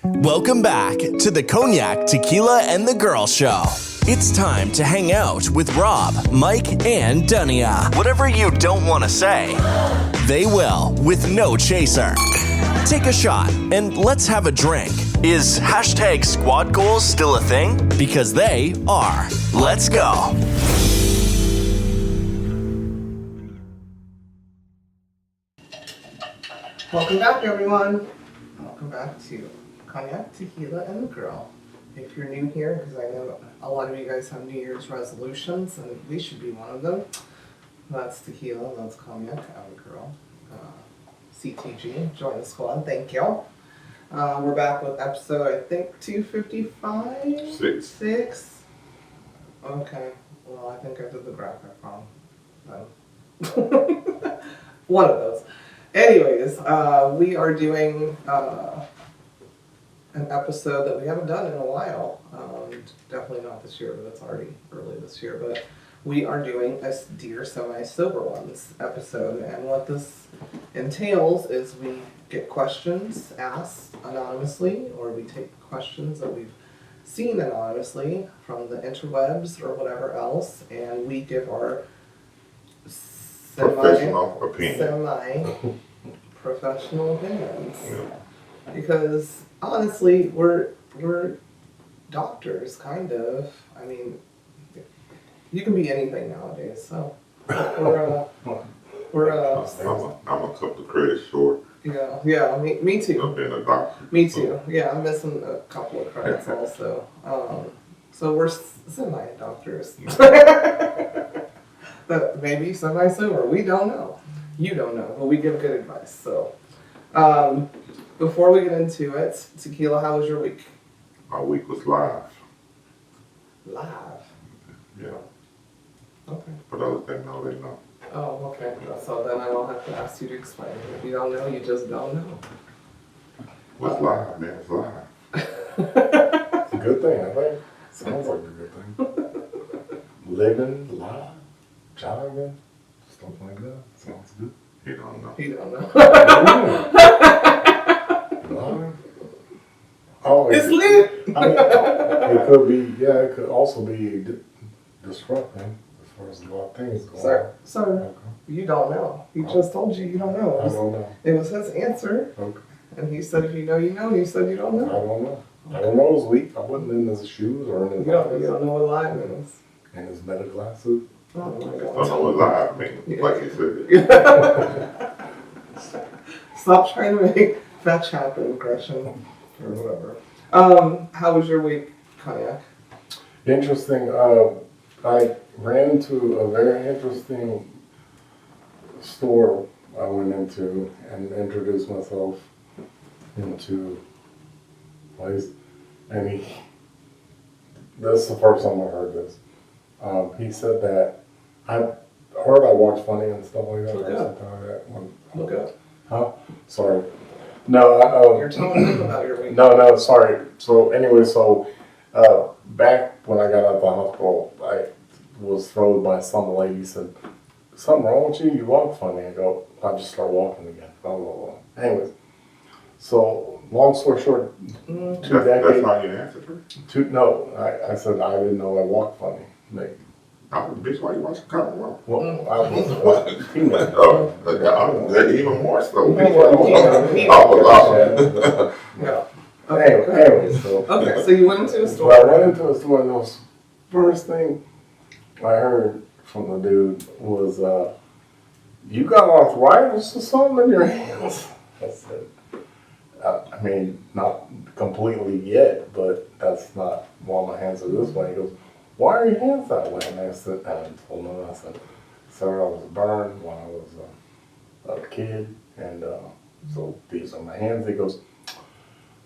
Welcome back to the Cognac, Tequila, and the Girl Show. It's time to hang out with Rob, Mike, and Dunya. Whatever you don't want to say, they will with no chaser. Take a shot and let's have a drink. Is hashtag squad goals still a thing? Because they are. Let's go. Welcome back, everyone. Welcome back to Cognac, Tequila, and the Girl. If you're new here, because I know a lot of you guys have New Year's resolutions, and we should be one of them. That's Tequila, that's Cognac, I'm a Girl. CTG, join the squad, thank you. We're back with episode, I think, 255? Six? Okay, well, I think I did the graphic wrong. One of those. Anyways, we are doing an episode that we haven't done in a while. Definitely not this year, but it's already early this year. But we are doing a Dear Semi-Sober Ones episode. And what this entails is we get questions asked anonymously, or we take questions that we've seen anonymously from the interwebs or whatever else, and we give our professional opinions. Yeah. Because honestly, we're doctors, kind of. I mean, you can be anything nowadays. So we're I'm a couple of credits short. Yeah, me too. Of being a doctor. Me too. Yeah, I'm missing a couple of credits also. So we're semi-doctors. But maybe semi-sober. We don't know. You don't know, but we give good advice. So, before we get into it, Tequila, how was your week? My week was live. Live? Yeah. Okay. But others that know, they know. Oh, okay. So then I don't have to ask you to explain. If you don't know, you just don't know. What's live, man? It's live. It's a good thing, I think. Sounds like a good thing. Living, live, jogging, stuff like that. Sounds good. He don't know. He don't know. Live. Oh, it's lit! I mean, it could be, it could also be disrupting as far as a lot of things going on. Sir, Okay. you don't know. He just told you don't know. I don't know. It was his answer. Okay. And he said if you know, you know. And you said you don't I know. don't know. I don't know his week. I wasn't in his shoes or in his You don't know what live means. and his meta glasses. Oh my I don't God. know what live means, like you said. Stop trying to make fetch happen, Gretchen, or whatever. How was your week, Cognac? Interesting. I ran into a very interesting store I went into and introduced myself into place. And this is the first time I heard this. He said that I heard I watch funny and stuff like that. Look up. Huh? Sorry. No, You're telling them about your week. No, sorry. So anyway, back when I got out of the hospital, I was thrown by some lady said, "Something wrong with you? You walk funny." I go, I just start walking again. Blah, blah, blah. Anyways, so long story short, 2 decades. That's not your answer for it? No, I said I didn't know I walked funny. Like, Bitch, why you watching Cotton Well? well, I was female. Oh, even more so. Yeah. Anyway, so. Okay, so you went into a store. Well, I went into a store and the first thing I heard from the dude was, "You got arthritis or something in your hands?" I said, I mean, not completely yet, but that's not why my hands are this way. He goes, "Why are your hands that way?" And I said, and I told him, I said, "Sir, I was burned when I was a kid, and so these are my hands." He goes,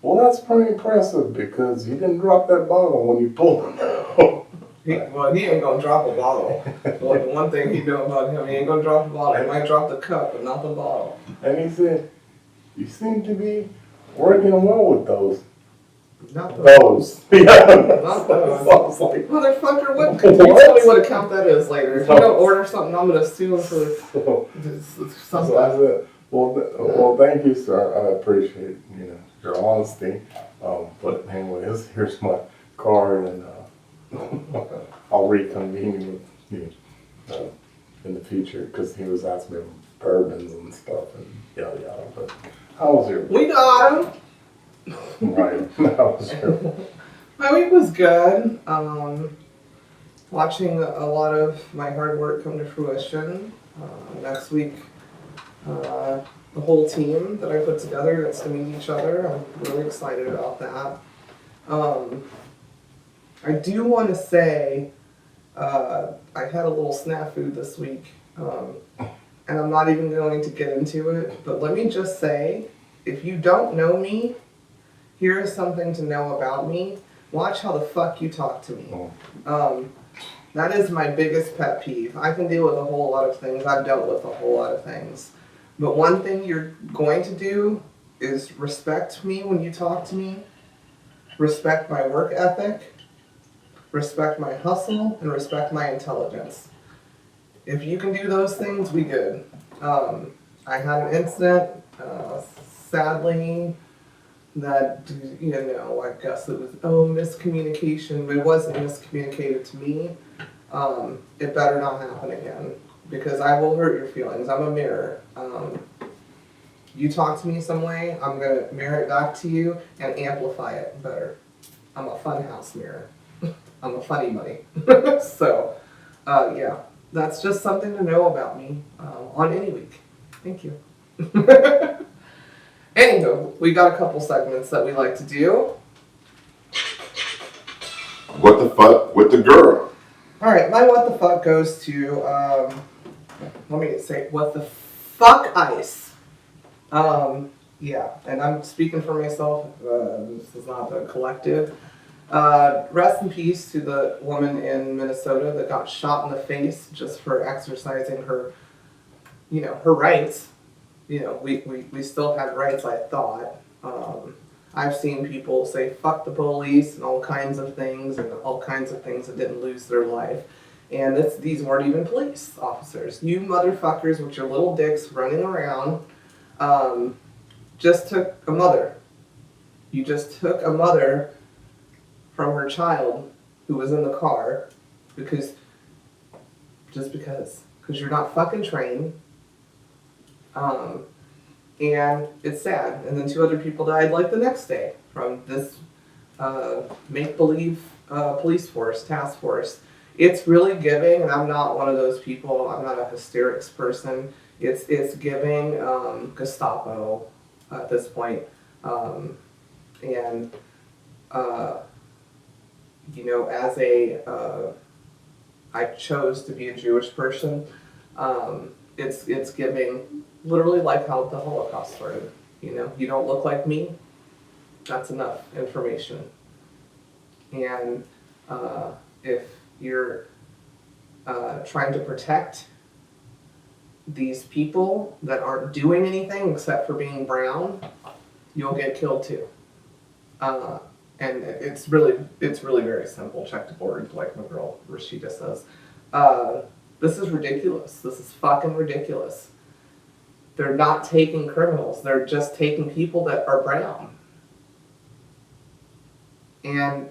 "Well, that's pretty impressive because you didn't drop that bottle when you pulled it out." He ain't gonna drop a bottle. Well, the one thing he know about him, he ain't gonna drop a bottle. He might drop the cup, but not the bottle. And he said, "You seem to be working well with those." Not Those. Yeah. Not those. So I was like, Motherfucker, what? Can you tell me what account that is later? If you don't order something, I'm gonna steal for something. So I said, well, thank you, sir. I appreciate, your honesty. But anyways, here's my card, and I'll reconvene with you in the future because he was asking me bourbons and stuff and yada yada. But how was your We got him. right? How was your My week was good. Watching a lot of my hard work come to fruition. Next week, the whole team that I put together gets to meet each other. I'm really excited about that. I do want to say I had a little snafu this week, and I'm not even going to get into it, but let me just say, if you don't know me, here is something to know about me. Watch how the fuck you talk to me. That is my biggest pet peeve. I can deal with a whole lot of things. I've dealt with a whole lot of things. But one thing you're going to do is respect me when you talk to me, respect my work ethic, respect my hustle, and respect my intelligence. If you can do those things, we good. I had an incident, sadly, that, I guess it was, miscommunication, but it wasn't miscommunicated to me. It better not happen again, because I will hurt your feelings. I'm a mirror. You talk to me some way, I'm gonna mirror it back to you and amplify it better. I'm a funhouse mirror. I'm a funny buddy. So, yeah, that's just something to know about me on any week. Thank you. Anywho, we got a couple segments that we like to do. What the fuck with the girl? All right, my what the fuck goes to, let me say, what the fuck ice. Yeah, and I'm speaking for myself. This is not the collective. Rest in peace to the woman in Minnesota that got shot in the face just for exercising her, her rights. We still have rights, I thought. I've seen people say fuck the police and all kinds of things that didn't lose their life. And these weren't even police officers. You motherfuckers with your little dicks running around just took a mother. You just took a mother from her child who was in the car because you're not fucking trained. And it's sad. And then 2 other people died like the next day from this make-believe police force, task force. It's really giving, and I'm not one of those people. I'm not a hysterics person. It's giving Gestapo at this point. And as I chose to be a Jewish person. It's giving literally like how the Holocaust started. You don't look like me. That's enough information. And if you're trying to protect these people that aren't doing anything except for being brown, you'll get killed too. And it's really very simple. Check the board, like my girl Rashida says. This is ridiculous. This is fucking ridiculous. They're not taking criminals. They're just taking people that are brown. And,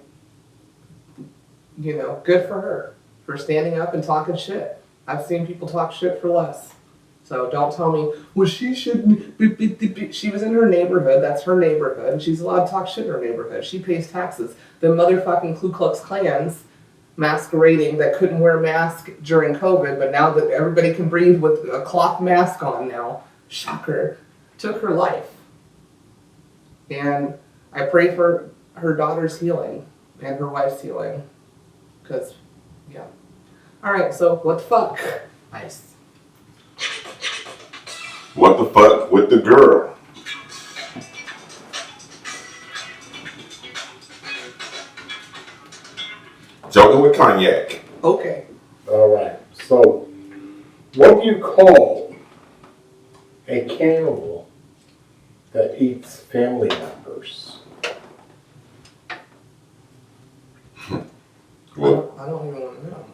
good for her for standing up and talking shit. I've seen people talk shit for less. So don't tell me, well, she shouldn't be. She was in her neighborhood. That's her neighborhood. And she's allowed to talk shit in her neighborhood. She pays taxes. The motherfucking Ku Klux Klans masquerading that couldn't wear a mask during COVID, but now that everybody can breathe with a cloth mask on now, shocker, took her life. And I pray for her daughter's healing and her wife's healing. Because, yeah. Alright, so what the fuck? Nice. What the fuck with the girl? Joking with Cognac. Okay. All right. So, what do you call a cannibal that eats family members? What? I don't even want to know.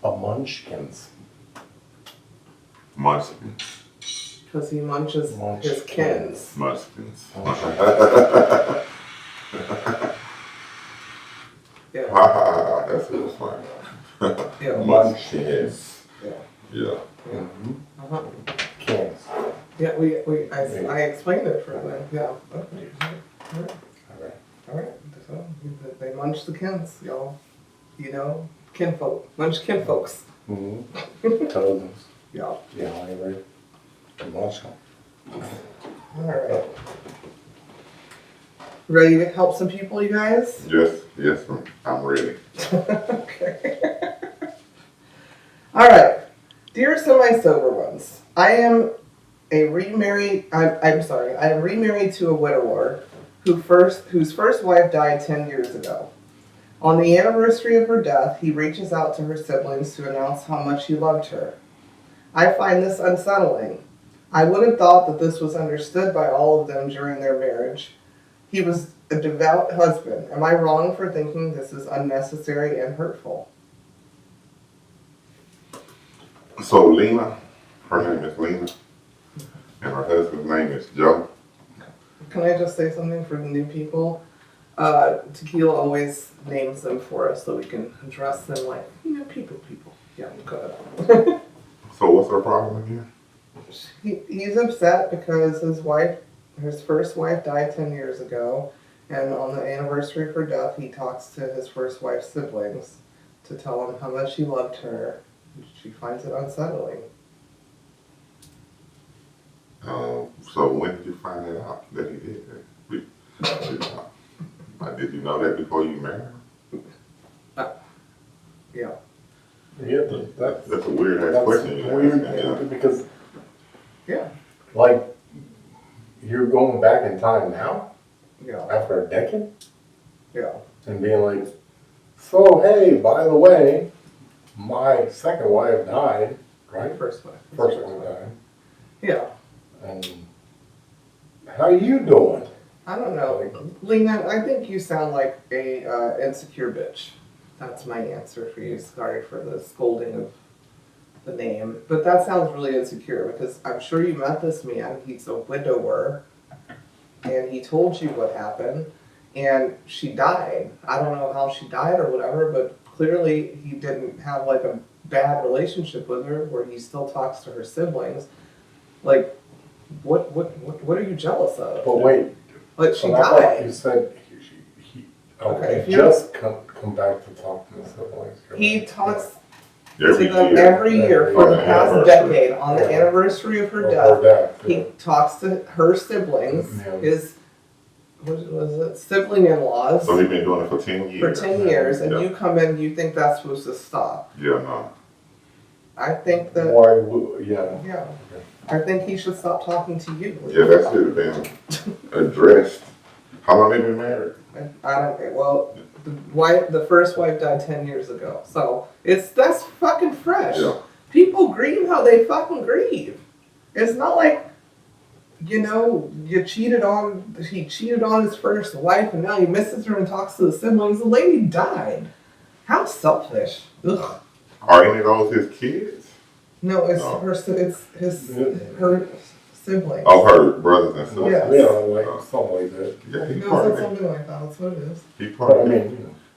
A munchkins. Munchkins. Because he munches his kins. Munchkins. That's it was fun. Yeah. Munchkins. Yeah. Yeah. Uh-huh. Cans. Yeah, I explained it for them. Yeah. Okay. All right. Alright. All right. So they munch the kins, y'all. You know, kinfolk. Munch kinfolks. Mm-hmm. Cousins. Yeah. Yeah, anyway. Munch. All right. Ready to help some people, you guys? Yes, I'm ready. Okay. All right. Dear semi-sober ones, I am remarried to a widower whose first wife died 10 years ago. On the anniversary of her death, he reaches out to her siblings to announce how much he loved her. I find this unsettling. I would have thought that this was understood by all of them during their marriage. He was a devout husband. Am I wrong for thinking this is unnecessary and hurtful? So Lena, her name is Lena, and her husband's name is Joe. Can I just say something for the new people? Tequila always names them for us so we can address them like, people. Yeah, go ahead. So what's her problem again? He's upset because his first wife died 10 years ago, and on the anniversary of her death, he talks to his first wife's siblings to tell them how much he loved her. She finds it unsettling. So when did you find that out that he did that? Did you know that before you married her? Yeah. Yeah, That's a weird ass question. You weird ask, because, Yeah. like, you're going back in time now Yeah. after a decade Yeah. and being like, so hey, by the way, my second wife died, right? First wife. First one died. Yeah. And how you doing? I don't know. Lena, I think you sound like a insecure bitch. That's my answer for you. Sorry for the scolding of the name. But that sounds really insecure because I'm sure you met this man. He's a widower. And he told you what happened. And she died. I don't know how she died or whatever, but clearly he didn't have like a bad relationship with her where he still talks to her siblings. Like, what are you jealous of? But wait, Like, she I thought died. you said he Okay, just come back to talk to the siblings. He talks every to them year. every year for the On the past anniversary. decade. On the anniversary of her Or death, death, he yeah. talks to her siblings, Yeah. his what was it, sibling-in-laws, So he's been doing it for 10 years. for 10 years, and Yeah. you come in, you think that's supposed to stop. Yeah, no. I think that, Why would, yeah. yeah, I think he should stop talking to you. Yeah, that should have been addressed. How long they been married? I don't. Well, the first wife died 10 years ago, so that's fucking fresh. Yeah. People grieve how they fucking grieve. It's not like, he cheated on his first wife and now he misses her and talks to the siblings. The lady died. How selfish. Ugh. Are any of those his kids? No, it's No. her siblings. Oh, her brothers and sisters. Yeah. Yeah, like something like that. Yeah, he No, part it's of it. something like that. That's what it is. He But part I of mean, it.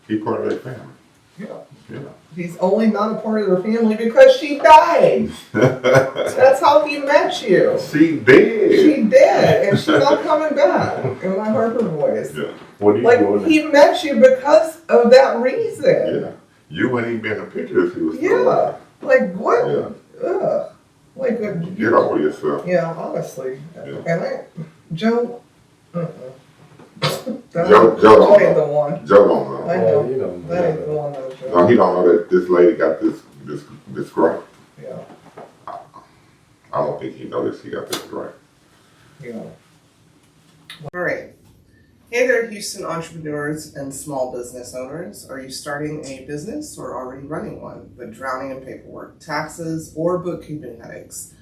He part of their family. Yeah. Yeah. He's only not a part of their family because she died. That's how he met you. She did. She did, and she's not coming back. In my Harper voice. Yeah. what are you Like, doing? he met you because of that reason. Yeah. You wouldn't even be in the picture if he was still Yeah. alive. Like, what? Yeah. Ugh. Like, Get over yourself. yeah, honestly. Yeah. And Joe, Joe that don't ain't know. the one. Joe don't know. I know. Well, you know, That ain't the one, though, Joe. No, he don't know that this lady got this gripe. Yeah, I don't think he noticed he got this gripe. yeah. All right. Hey there, Houston entrepreneurs and small business owners. Are you starting a business or already running one, but drowning in paperwork, taxes, or bookkeeping headaches?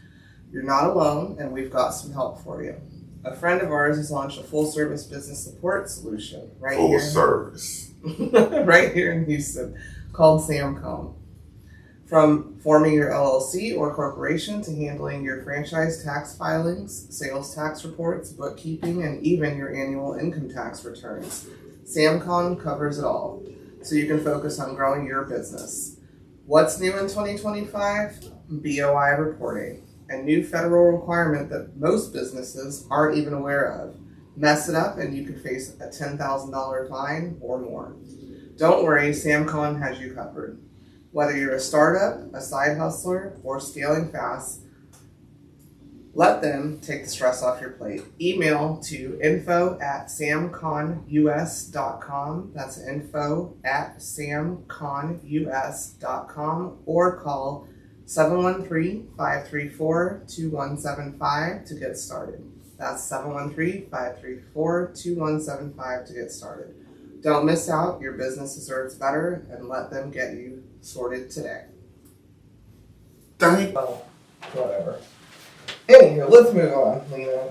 You're not alone, and we've got some help for you. A friend of ours has launched a full-service business support solution Full service. right here in Houston called Samcom. From forming your LLC or corporation to handling your franchise tax filings, sales tax reports, bookkeeping, and even your annual income tax returns, Samcom covers it all. so you can focus on growing your business. What's new in 2025? BOI reporting, a new federal requirement that most businesses aren't even aware of. Mess it up and you could face a $10,000 fine or more. Don't worry, SamCon has you covered. Whether you're a startup, a side hustler, or scaling fast, let them take the stress off your plate. Email to info@samconus.com. That's info@samconus.com, or call 713-534-2175 to get started. That's 713-534-2175 to get started. Don't miss out. Your business deserves better, and let them get you sorted today. Well, whatever. Anywho, let's move on, Lena.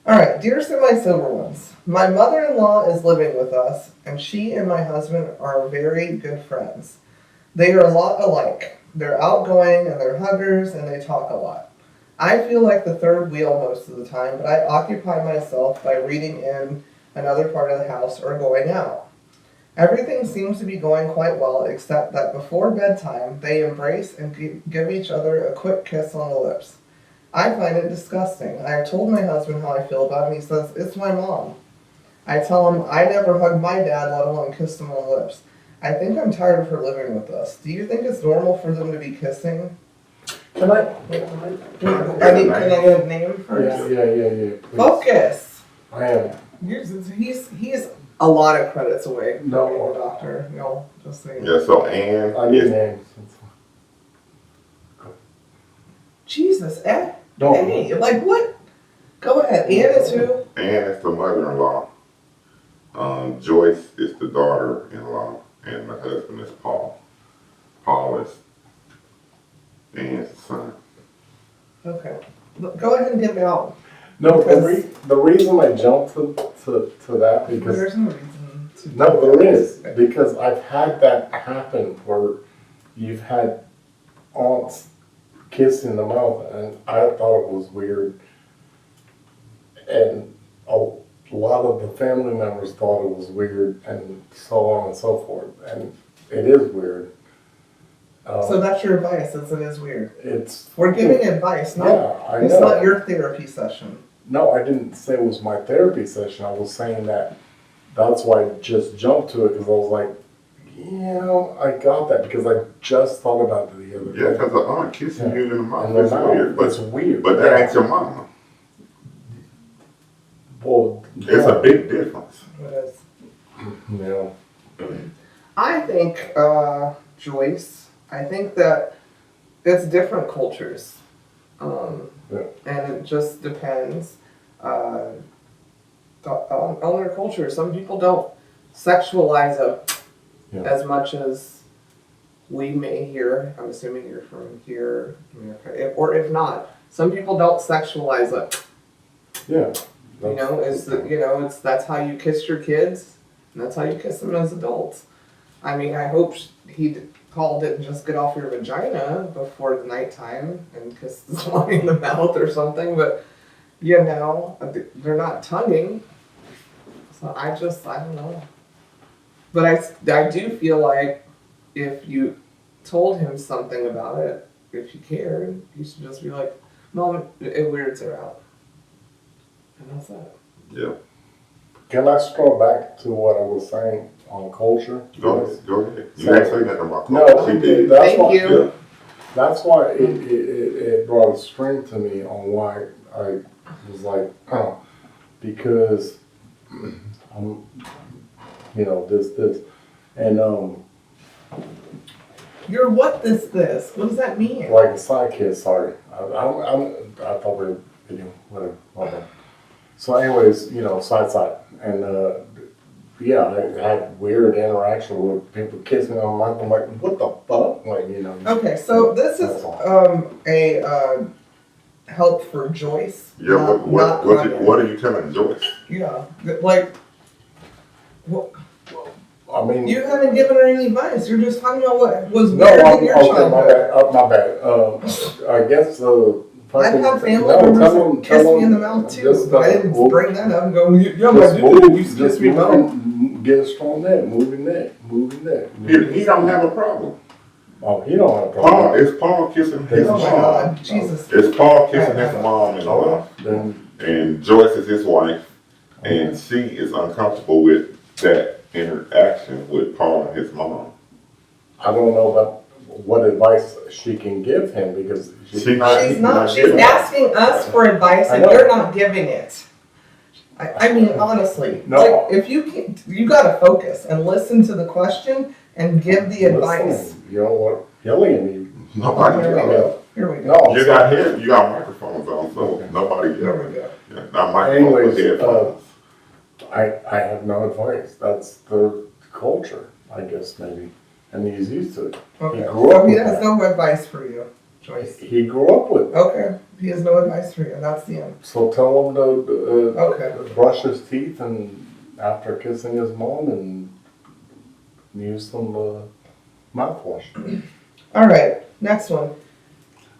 Alright, dear semi-sober ones, my mother-in-law is living with us, and she and my husband are very good friends. They are a lot alike. They're outgoing, and they're huggers, and they talk a lot. I feel like the third wheel most of the time, but I occupy myself by reading in another part of the house or going out. Everything seems to be going quite well, except that before bedtime, they embrace and give each other a quick kiss on the lips. I find it disgusting. I have told my husband how I feel about it, and he says, it's my mom. I tell him I never hugged my dad, let alone kissed him on the lips. I think I'm tired of her living with us. Do you think it's normal for them to be kissing? Can I Can I get a name first? Yeah. Please. Focus! I am. He's a lot of credits away from No. being a doctor. No, just saying. Yeah, so Ann I need is, names. Jesus, Don't. hey, like what? Go ahead. Ann is who? Ann is the mother-in-law. Joyce is the daughter-in-law, and the husband is Paul. Paul is Ann's son. Okay. Go ahead and get me out. No, the reason I jumped to that because There's no reason to. no, there is because I've had that happen where you've had aunts kiss in the mouth, and I thought it was weird, and a lot of the family members thought it was weird, and so on and so forth, and it is weird. So that's your advice, since it is weird. It's We're giving advice, not. yeah, I It's know. not your therapy session. No, I didn't say it was my therapy session. I was saying that's why I just jumped to it because I was like, yeah, I got that because I just thought about it the other day. Yeah, because the aunt kissing you in the mouth And the is mouth, weird. it's weird. But that ain't your mama. Well, It's a big difference. It is. Yeah. I think, Joyce, I think that it's different cultures. Yeah. And it just depends on their culture. Some people don't sexualize it Yeah. as much as we may here. I'm assuming you're from here, America. Or if not, some people don't sexualize it. Yeah. That's how you kiss your kids, and that's how you kiss them as adults. I mean, I hope Paul didn't just get off your vagina before the nighttime and kiss somebody in the mouth or something, but they're not tonguing. So I don't know. But I do feel like if you told him something about it, if you cared, you should just be like, Mom, it weirds her out. And that's that. Yeah. Can I scroll back to what I was saying on culture? Go ahead. You So- ain't say nothing about No, culture. She did. that's Thank why. you. Yeah, that's why it brought a string to me on why I was like, oh, because I'm, this, and You're what this? What does that mean? like a side kiss. Sorry, I thought we were video, whatever. Okay. So, anyways, side, and yeah, I had weird interaction with people kissing on my. I'm like, what the fuck? Okay, so this is That's all. a help for Joyce. Yeah, not what Kanye. are you telling Joyce? Yeah, like, what, I mean, you haven't given her any advice. You're just talking about what was no, weird I'm, in your okay, childhood. my bad. I guess I've had family no, members kiss me in the mouth too. just, I didn't bring that up and go, yeah, Just my dude, move, you just kissed me in the mouth. get a strong neck, moving neck. He don't have a problem. Oh, he don't have a problem. It's Paul kissing his Oh my mom. God, Jesus. It's Paul kissing his mom in the mouth. Then, And Joyce is his wife. And she is uncomfortable with that interaction with Paul and his mom. I don't know about what advice she can give him because She's asking us for advice and I know. you're not giving it. I mean, honestly, No. like, if you gotta focus and listen to the question and give the advice. Listen, you know what? Yelling at me. Nobody Here we yelling. go. Here we go. No. You got microphones on, so nobody Here we yelling. go. Yeah, not microphones, but Anyways, headphones. I have no advice. That's the culture, I guess, maybe. And he's used to it. Okay. He grew up So he with has that. no advice for you, Joyce. He grew up with it. Okay. He has no advice for you. That's the end. So tell him to Okay. brush his teeth and after kissing his mom and use some mouthwash. All right. Next one.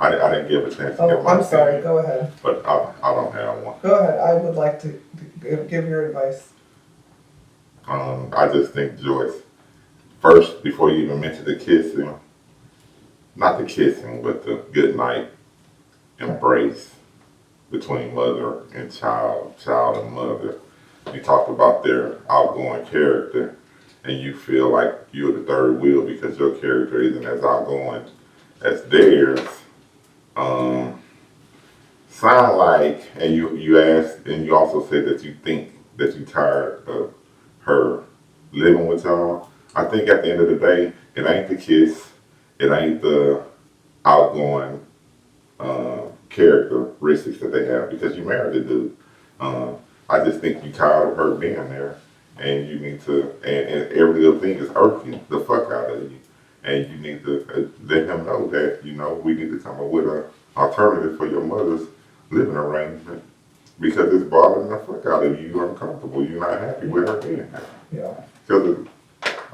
I didn't give a chance to Oh, give my I'm sorry. opinion, Go ahead. but I don't have one. Go ahead. I would like to give your advice. I just think Joyce, first, before you even mention the kissing, not the kissing, but the good night embrace between mother and child and mother. You talked about their outgoing character, and you feel like you're the third wheel because your character isn't as outgoing as theirs. Sound like, and you asked, and you also said that you think that you're tired of her living with y'all. I think at the end of the day, it ain't the kiss, it ain't the outgoing characteristics that they have because you married the dude. I just think you tired of her being there, and you need to, and every little thing is irking the fuck out of you, and you need to let him know that we need to come up with an alternative for your mother's living arrangement because it's bothering the fuck out of you. You're uncomfortable. You're not happy with her being there. Yeah. Because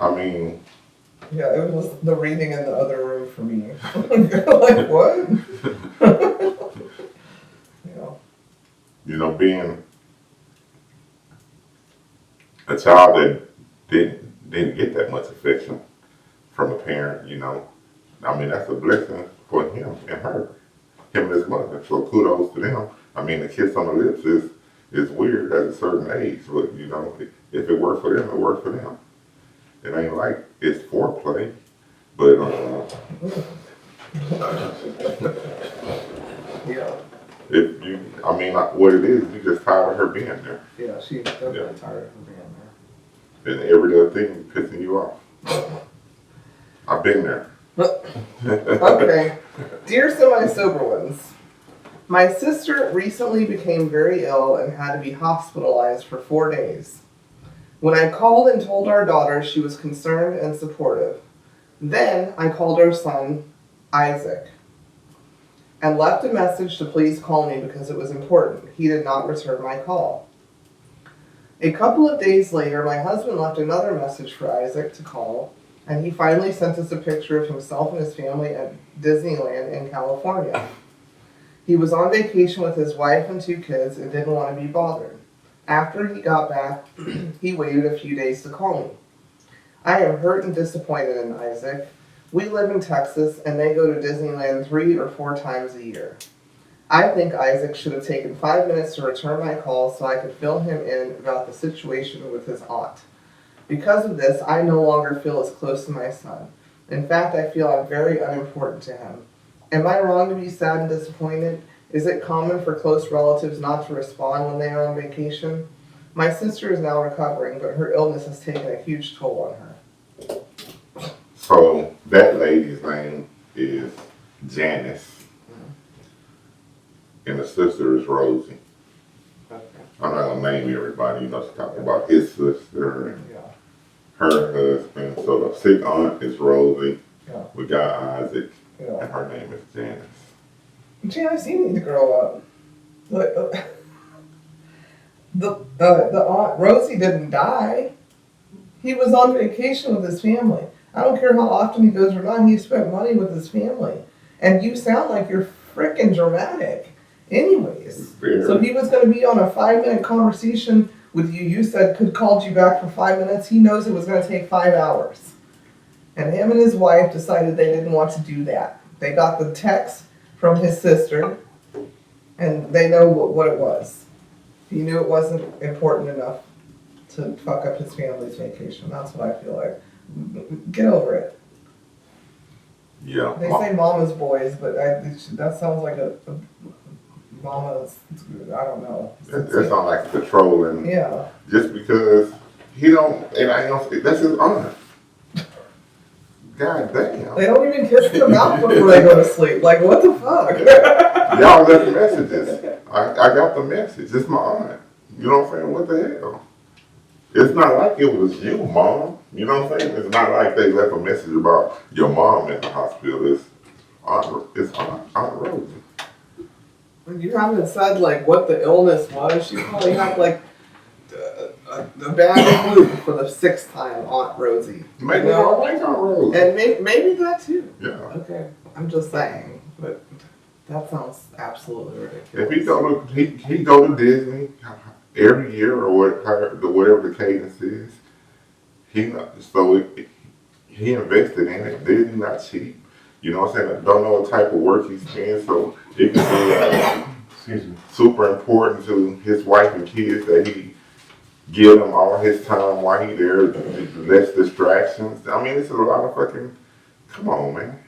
I mean, Yeah, it was the reading in the other room for me. Like, what? Yeah. Being a child that didn't get that much affection from a parent, I mean, that's a blessing for him and her, him and his mother. So kudos to them. I mean, the kiss on the lips is weird at a certain age, but if it worked for them, it worked for them. It ain't like it's foreplay, but Yeah. what it is, you just tired of her being there, Yeah, she's definitely tired of being there. and every other thing pissing you off. I've been there. Okay. Dear semi-sober ones, my sister recently became very ill and had to be hospitalized for 4 days. When I called and told our daughter, she was concerned and supportive. Then I called our son, Isaac, and left a message to please call me because it was important. He did not return my call. A couple of days later, my husband left another message for Isaac to call, and he finally sent us a picture of himself and his family at Disneyland in California. He was on vacation with his wife and 2 kids and didn't want to be bothered. After he got back, he waited a few days to call me. I am hurt and disappointed in Isaac. We live in Texas and they go to Disneyland 3 or 4 times a year. I think Isaac should have taken 5 minutes to return my call so I could fill him in about the situation with his aunt. Because of this, I no longer feel as close to my son. In fact, I feel I'm very unimportant to him. Am I wrong to be sad and disappointed? Is it common for close relatives not to respond when they are on vacation? My sister is now recovering, but her illness has taken a huge toll on her. So that lady's name is Janice, and the sister is Rosie. Okay. I'm not gonna name everybody. She's talking about his sister, Yeah. her husband. So the sick aunt is Rosie. Yeah. We got Isaac, Yeah. and her name is Janice. Janice, you need to grow up. The aunt Rosie didn't die. He was on vacation with his family. I don't care how often he goes around, he spent money with his family. And you sound like you're frickin' dramatic. Anyways. Very. So he was going to be on a 5-minute conversation with you. You said could called you back for 5 minutes. He knows it was going to take 5 hours. And him and his wife decided they didn't want to do that. They got the text from his sister, and they know what it was. He knew it wasn't important enough to fuck up his family's vacation. That's what I feel like. Get over it. Yeah. They say mama's boys, but that sounds like a mama's, I don't know. That sounds like patrolling. Yeah. Just because he don't, and I don't, that's his honor. God damn. They don't even kiss in the mouth before they go to sleep. Like, what the fuck? Y'all left messages. I got the message. It's my aunt. You know what I'm saying? What the hell? It's not like it was you, Mom. You know what I'm saying? It's not like they left a message about your mom in the hospital. It's Aunt Rosie. You haven't said, like, what the illness was. You probably have, like, a bag of glue for the 6th time, Aunt Rosie. Maybe I don't like Aunt Rosie. And maybe that, too. Yeah. Okay. I'm just saying. But that sounds absolutely ridiculous. If he go to Disney every year or whatever the cadence is, he invested in it. Disney not cheap. You know what I'm saying? I don't know what type of work he's in, so it can be super important to his wife and kids that he give them all his time while he there, less distractions. I mean, it's a lot of fucking. Come on, man.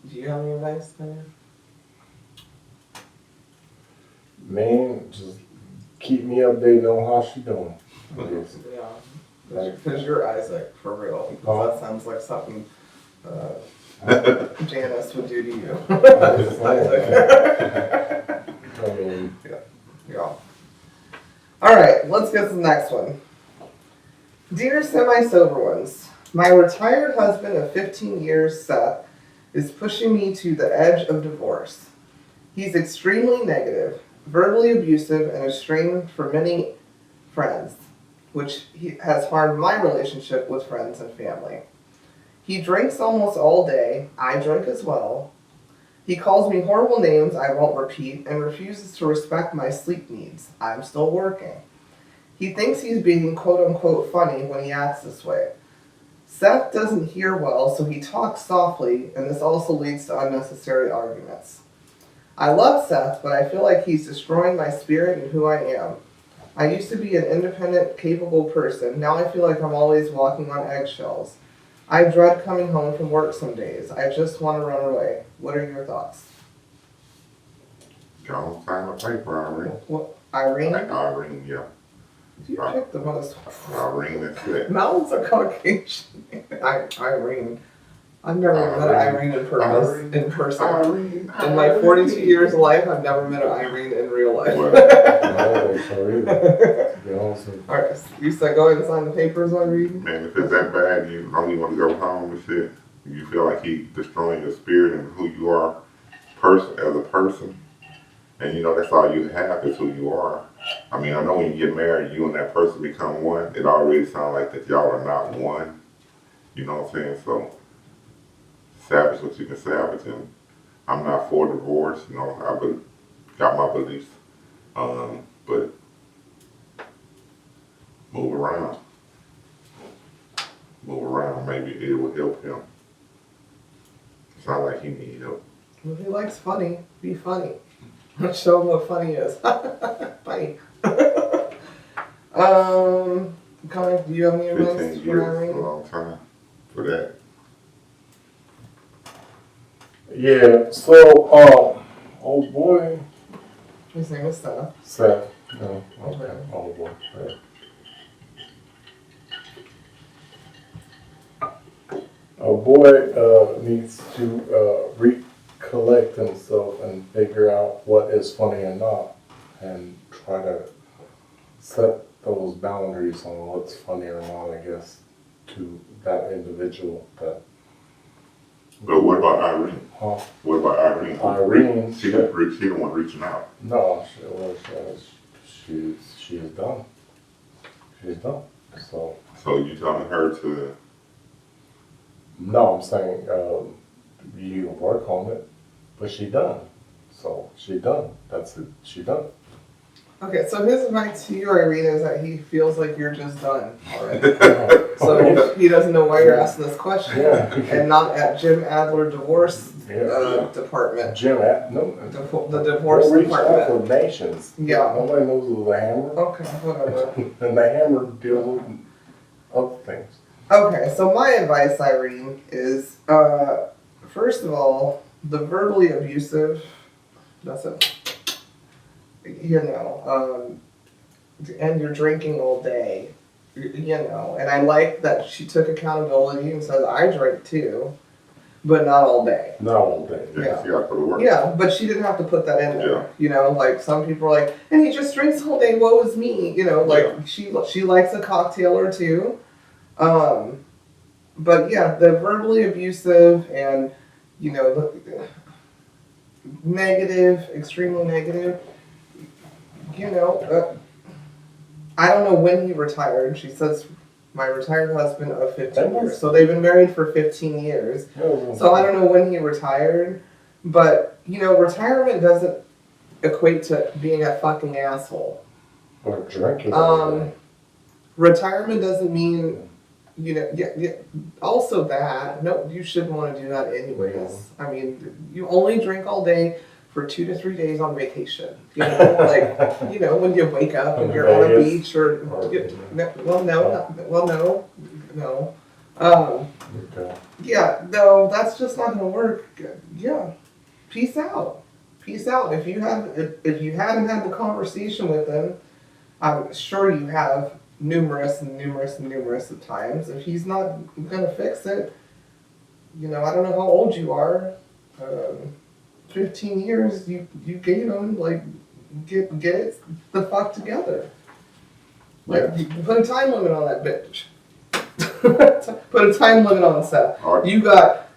Do you have any advice, man? Man, just keep me updated on how she doing. Yeah. Because you're Isaac, for real. That sounds like something Janice would do to you. Yeah. All right, let's get to the next one. Dear semi-sober ones, my retired husband of 15 years, Seth, is pushing me to the edge of divorce. He's extremely negative, verbally abusive, and estranged from many friends, which has harmed my relationship with friends and family. He drinks almost all day. I drink as well. He calls me horrible names I won't repeat and refuses to respect my sleep needs. I'm still working. He thinks he's being quote-unquote funny when he acts this way. Seth doesn't hear well, so he talks softly, and this also leads to unnecessary arguments. I love Seth, but I feel like he's destroying my spirit and who I am. I used to be an independent, capable person. Now I feel like I'm always walking on eggshells. I dread coming home from work some days. I just want to run away. What are your thoughts? Don't sign a paper, Irene. What, Irene? Irene, yeah. You picked the most. Irene, that's it. Mountains are Caucasian. Irene. I've never met Irene in person. Irene. In my 42 years of life, I've never met an Irene in real life. Alright, you said go ahead and sign the papers, Irene? Man, if it's that bad, you don't even want to go home and shit. You feel like he destroying your spirit and who you are as a person. And you know that's all you have is who you are. I mean, I know when you get married, you and that person become one. It already sounds like that y'all are not one. You know what I'm saying? So, savage what you can savage. And I'm not for divorce. You know, I got my beliefs. But move around. Move around. Maybe it will help him. It's not like he needs help. Well, if he likes funny, be funny. Show him what funny is. Funny. Connor, do you have any advice 15 for years Irene? is a long time for that. Yeah, so, oh boy. His name is Seth. Seth. No, okay. Oh boy. A boy needs to recollect himself and figure out what is funny and not, and try to set those boundaries on what's funny or not, I guess, to that individual. That. But what about Irene? Huh? What about Irene? Irene. She the one reaching out. No, she is done. She's done. So you telling her to? no, I'm saying you work on it, but she done. So she done. That's it. She done. Okay, so his advice to you, Irene, is that he feels like you're just done already. So he doesn't know why you're asking this question, and not at Jim Adler Divorce Department. The divorce We'll reach department. out for nations. Yeah. Nobody knows it was a hammer. Okay, whatever. And the hammer deals with other things. Okay, so my advice, Irene, is first of all, the verbally abusive. That's it. You know, and you're drinking all day. You know, and I like that she took accountability and said, I drink too, but not all day. Not all day. Yeah, she got to put to work. Yeah, but she didn't have to put that in there. Yeah. You know, like some people are like, and he just drinks all day, woe is me. You know, like she likes a cocktail or two. But yeah, the verbally abusive and, you know, the negative, extremely negative, you know, I don't know when he retired. She says, my retired husband of 15 years. So they've been married for 15 years. So I don't know when he retired. But, you know, retirement doesn't equate to being a fucking asshole. Or drinking. Retirement doesn't mean, you know, also that, no, you shouldn't want to do that anyways. I mean, you only drink all day for 2 to 3 days on vacation. You know, like, you know, when you wake up and you're on a beach or, no. Yeah, no, that's just not going to work. Yeah. Peace out. Peace out. If you haven't had the conversation with him, I'm sure you have numerous of times. If he's not gonna fix it, you know, I don't know how old you are. 15 years, you gave him, like, get it the fuck together. Like, you put a time limit on that bitch. Put a time limit on Seth. You got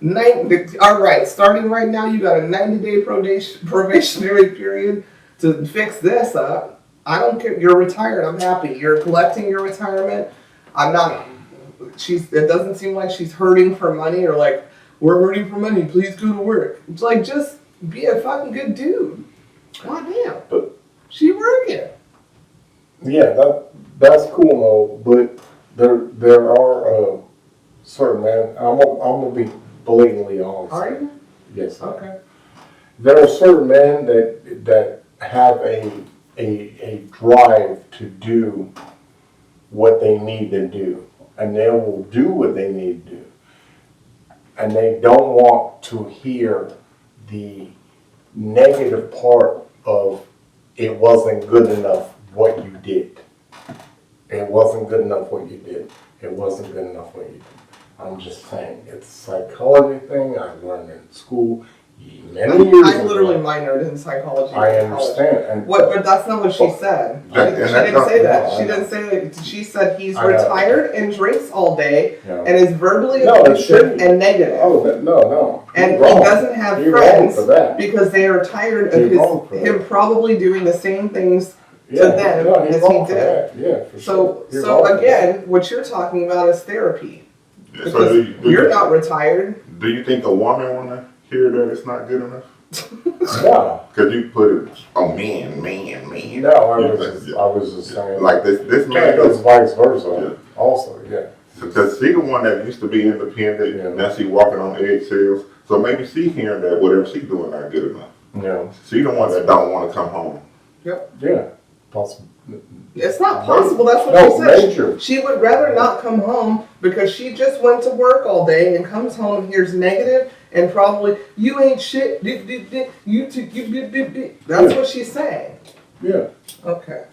alright, starting right now, you got a 90-day probationary period to fix this up. I don't care. You're retired. I'm happy. You're collecting your retirement. I'm not. It doesn't seem like she's hurting for money or like, we're hurting for money. Please go to work. It's like, just be a fucking good dude. God damn. But she working. Yeah, that's cool, though. But there are certain men. I'm gonna be blatantly honest. Are you? Yes. Okay. There are certain men that have a drive to do what they need to do, and they will do what they need to do, and they don't want to hear the negative part of it wasn't good enough what you did. It wasn't good enough what you did. It wasn't good enough what you did. I'm just saying, it's a psychology thing I learned in school. Many years I literally minored in psychology. I understand. But that's not what she said. She didn't say that. She didn't say that. She said he's retired and drinks all day and is verbally abusive and negative. Oh, no. And he doesn't have friends because they are tired of him probably doing the same things to them as he did. Yeah, for sure. So again, what you're talking about is therapy. Yeah, because you're not retired. Do you think a woman want to hear that it's not good enough? No. Because you put it, man. No, I was just saying. Like this man goes vice versa. Also, yeah. Because she the one that used to be independent, and now she walking on eggshells. So maybe she hearing that whatever she doing not good enough. Yeah. She the one that don't want to come home. Yep. Yeah. Possible. It's not possible. That's what she said. Major. She would rather not come home because she just went to work all day and comes home and hears negative and probably, you ain't shit. That's what she's saying. Yeah. Okay.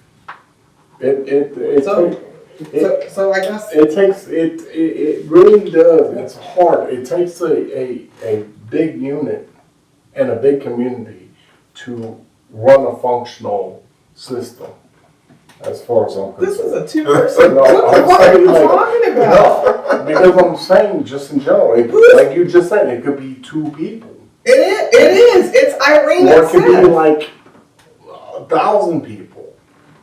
So I guess it really does. It's hard. It takes a big unit and a big community to run a functional system. As far as I'm concerned. This is a two-person. No, what are you talking about? No, because I'm saying just in general, like you just said, it could be two people. It is. It's Irene or and it could Seth. be like 1,000 people.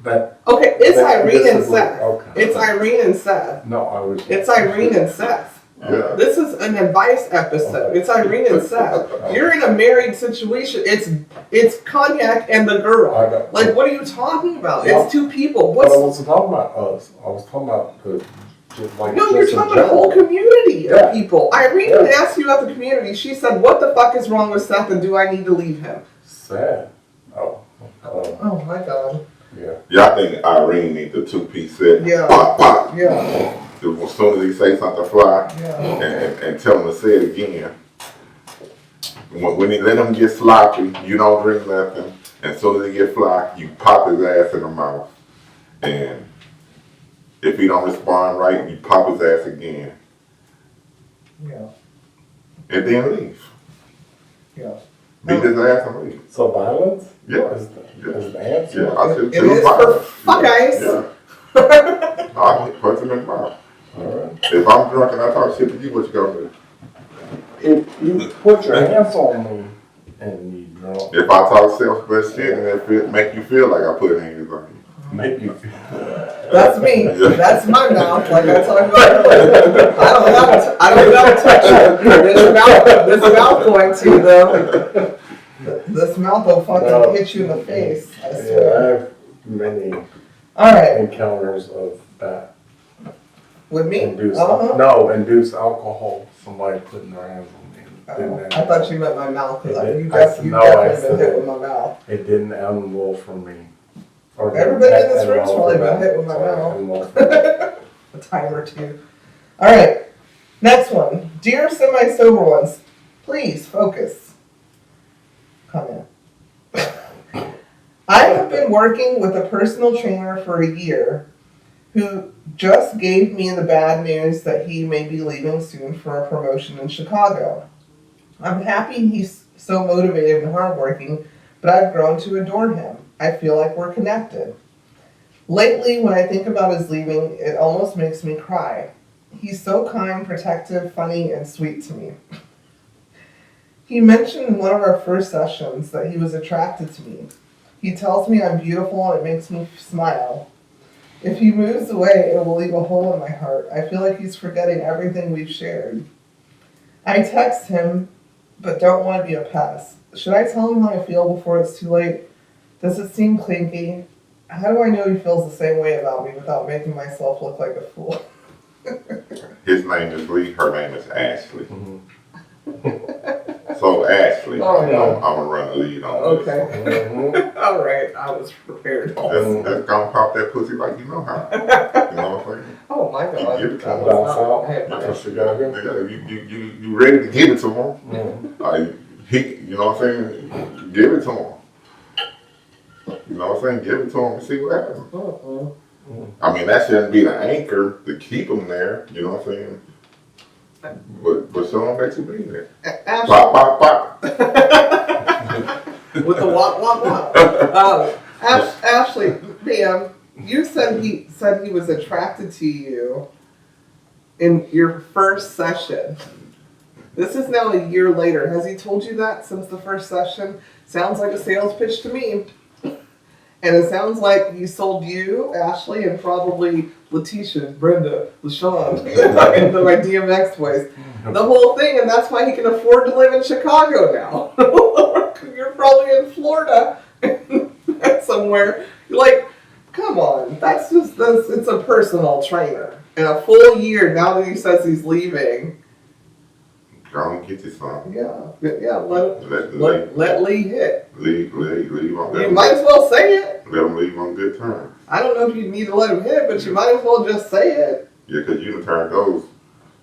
Okay, it's Irene and Seth. Okay. It's Irene and Seth. No, I was. It's Irene and Seth. Yeah. This is an advice episode. It's Irene and Seth. You're in a married situation. It's Cognac and the girl. Like, what are you talking about? It's two people. But I wasn't talking about us. I was talking about the. No, you're talking about a whole community of people. Irene asked you about the community. She said, "What the fuck is wrong with Seth, and do I need to leave him?" Sad. Oh my God. Yeah. Yeah, I think Irene needs the 2-piece set. Yeah. Pop, pop. Yeah. As soon as he say something fly, Yeah. and tell him to say it again. When he let him get sloppy, you don't drink nothing. And as soon as he get fly, you pop his ass in the mouth. And if he don't respond right, you pop his ass again. Yeah. And then leave. Yeah. Beat his ass and leave. So violence? Yeah. Is the answer? Yeah, I said It is for fuck guys. Yeah. I'll punch him in the mouth. Alright. If I'm drunk and I talk shit to you, what you gonna do? If you put your hands on me and you drunk, If I talk self-less shit and it make you feel like I put hands on you. make you feel. That's me. That's my mouth. Like I talked about earlier. I don't have to touch you. This mouth going to though. This mouth will fucking hit you in the face. I Yeah, I swear. have many All right. encounters of that. With me? Induced, Uh-huh. no, induced alcohol. Somebody putting their hands on me. I thought you meant my mouth because you I said- definitely no, I been said- hit with my mouth. It didn't end well for me. Or Everybody in this end room's well probably for been them. hit with my Sorry, mouth. end well for them. A time or two. All right. Next one. Dear semi-sober ones, please focus. Comment. I have been working with a personal trainer for a year who just gave me the bad news that he may be leaving soon for a promotion in Chicago. I'm happy he's so motivated and hardworking, but I've grown to adore him. I feel like we're connected. Lately, when I think about his leaving, it almost makes me cry. He's so kind, protective, funny, and sweet to me. He mentioned in one of our first sessions that he was attracted to me. He tells me I'm beautiful and it makes me smile. If he moves away, it will leave a hole in my heart. I feel like he's forgetting everything we've shared. I text him, but don't want to be a pest. Should I tell him how I feel before it's too late? Does it seem clinky? How do I know he feels the same way about me without making myself look like a fool? His name is Lee, her name is Ashley. Mhm. So Ashley, Oh, I'm yeah. gonna run the lead on this. Okay. Mhm. All right. I was prepared. That's gonna pop that pussy like you know how. You know what I'm saying? Oh my God. You give it to That him. was Bounce not- out. I had- That's Chicago. Yeah, you ready to give it to him? Mhm. You know what I'm saying? Give it to him. You know what I'm saying? Give it to him and see what happens. Uh-uh. I mean, that shouldn't be the anchor to keep him there. You know what I'm saying? But show him that you be there. Ashley, Pop, pop, pop. with the wop wop wop. Ashley, ma'am, you said he was attracted to you in your first session. This is now a year later. Has he told you that since the first session? Sounds like a sales pitch to me. And it sounds like he sold you, Ashley, and probably Letitia, Brenda, LaShawn, and my DMX voice. The whole thing, and that's why he can afford to live in Chicago now. You're probably in Florida somewhere. Like, come on. It's a personal trainer. And a full year now that he says he's leaving. Go and get this son. Yeah, Let let Lee hit. leave on You might as well say it. let him leave on good terms. I don't know if you need to let him hit, but you might as well just say it. Yeah, because you can turn those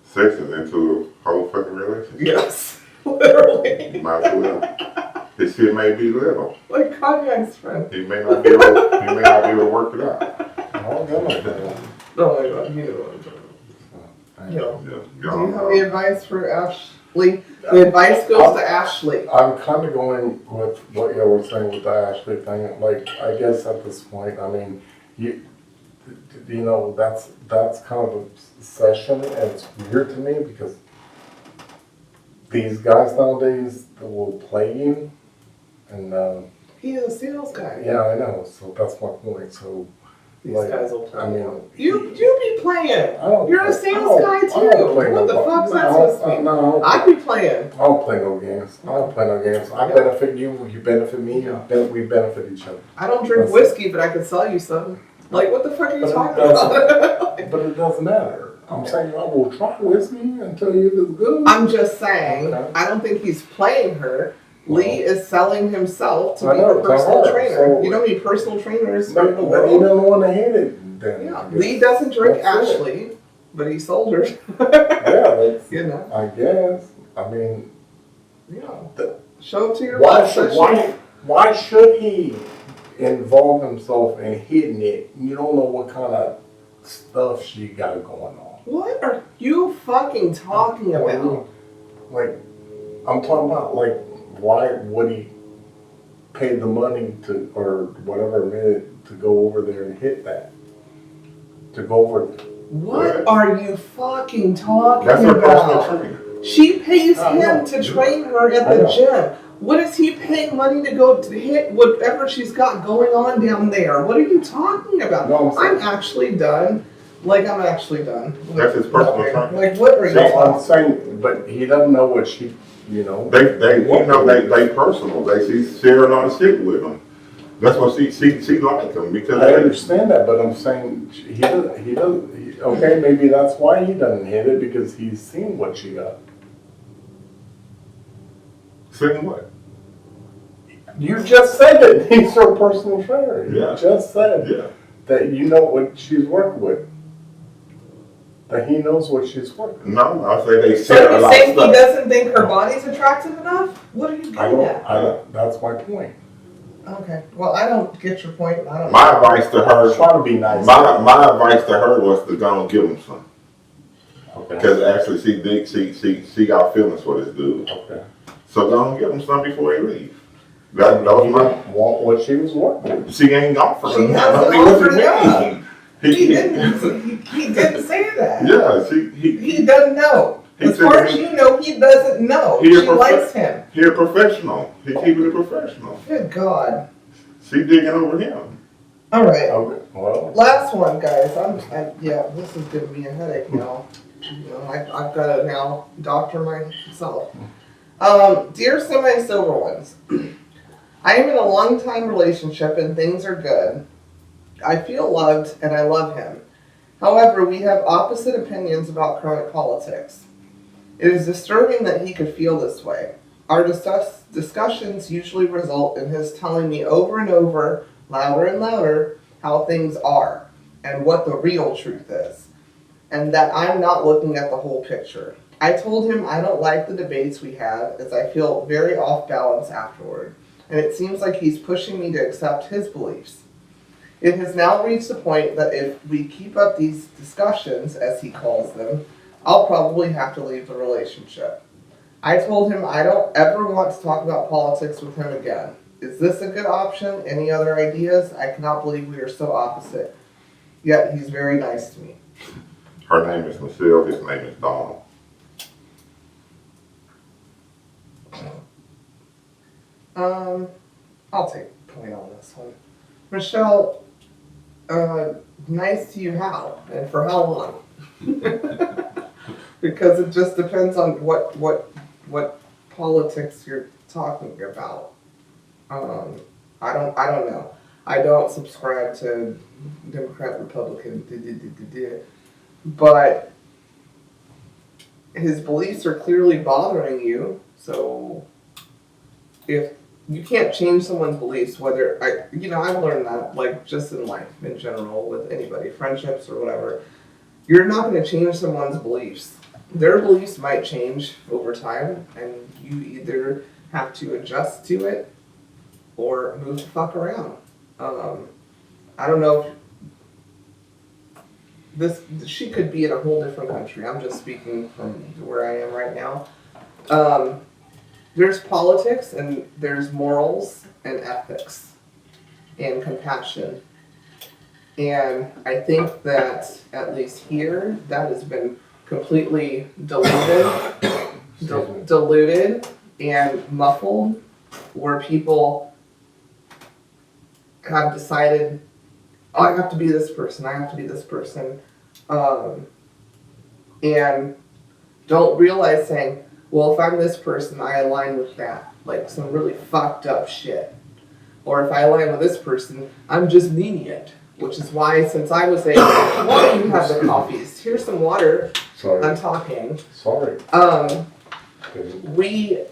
sessions into a whole fucking relationship. Yes, literally. You might as well. His shit may be little. Like Cognac's friend. He may not be able to work it out. Oh, God. Oh my God, you know what I'm talking about. Yeah. Yeah, Do you have any advice for Ashley? The advice goes to Ashley. I'm kind of going with what you were saying with the Ashley thing. Like, I guess at this point, I mean, you know, that's kind of a session, and it's weird to me because these guys nowadays will play you, and He is a sales guy. yeah, I know. So that's my point. So These Like, guys will play. I mean, You be playing. I don't You're a play- sales guy I don't too. play What no- the fuck's that no, supposed to mean? no, I'd be playing. I don't play no games. I don't play no games. I Yeah. benefit you, you benefit me, Yeah. we benefit each other. I don't drink That's whiskey, but I could sell you some. Like, what the fuck are you But it talking doesn't- about? But it doesn't matter. I'm saying I will try whiskey and tell you if it's good. I'm just saying, Okay. I don't think he's playing her. Lee is selling himself to I be know, her to personal her, trainer. so- You know how many personal trainers in But the he world? doesn't want to hit it. Then Yeah, I guess. Lee doesn't drink That's it. Ashley, but he sold her. Yeah, that's, You know, I guess. I mean, yeah. The- Show it to your why life should session. why should he involve himself in hitting it? You don't know what kind of stuff she got going on. What are you fucking talking about? Like, I'm talking about, like, why would he pay the money to, or whatever minute, to go over there and hit that? To go over. What are you fucking talking That's her personal about? trainer. She pays I him know. to train her at I the know. gym. What is he paying money to go to hit whatever she's got going on down there? What are you talking about? No, I'm actually done. Like, I'm actually done. That's his personal Okay. trainer. Like, what are you No, I'm talking saying, but he doesn't know what she, you know. They personal. She's sharing all the shit with him. That's what she like him because I understand that, but I'm saying he doesn't, okay, maybe that's why he doesn't hit it, because he's seen what she got. saying what? You just said it. He's her personal trainer. You Yeah. just said Yeah. that you know what she's working with. That he knows what she's working with. No, I say they So share a you lot saying of he stuff. doesn't think her body's attractive enough? What are you getting at? That's my point. Okay. Well, I don't get your point. I don't My advice to I was her, trying to be nice. my advice to her was to go and give him some. Okay. Because actually she got feelings for this dude. Okay. So go and give him some before he leave. That was He my. didn't want what she was working with. She ain't offered She him. hasn't I mean, what's offered his it name? He didn't. He didn't say that. Yeah, He doesn't know. He As said far that as he- you know, he doesn't know. He a She profe- likes him. he a professional. He keeping it professional. Good God. She digging over him. All right. Okay. Well, Last one, guys. Yeah, this is giving me a headache now. I've got to now doctor myself. Dear semi-sober ones, I am in a long-time relationship and things are good. I feel loved and I love him. However, we have opposite opinions about current politics. It is disturbing that he could feel this way. Our discussions usually result in his telling me over and over, louder and louder, how things are and what the real truth is, and that I'm not looking at the whole picture. I told him I don't like the debates we have as I feel very off balance afterward, and it seems like he's pushing me to accept his beliefs. It has now reached the point that if we keep up these discussions, as he calls them, I'll probably have to leave the relationship. I told him I don't ever want to talk about politics with him again. Is this a good option? Any other ideas? I cannot believe we are so opposite. Yet he's very nice to me. Her name is Michelle. His name is Donald. I'll take point on this one. Michelle, nice to you how? And for how long? Because it just depends on what politics you're talking about. I don't know. I don't subscribe to Democrat, Republican, but his beliefs are clearly bothering you. So if you can't change someone's beliefs, whether I've learned that, like, just in life in general with anybody, friendships or whatever, you're not going to change someone's beliefs. Their beliefs might change over time, and you either have to adjust to it or move the fuck around. I don't know if she could be in a whole different country. I'm just speaking from where I am right now. There's politics and there's morals and ethics and compassion. And I think that, at least here, that has been completely diluted and muffled, where people have decided I have to be this person, I have to be this person. And don't realize saying, well, if I'm this person, I align with that. Like some really fucked up shit. Or if I align with this person, I'm just lenient. Which is why, since I was a, why don't you have the coffees? Here's some water. Sorry. I'm talking. Sorry. We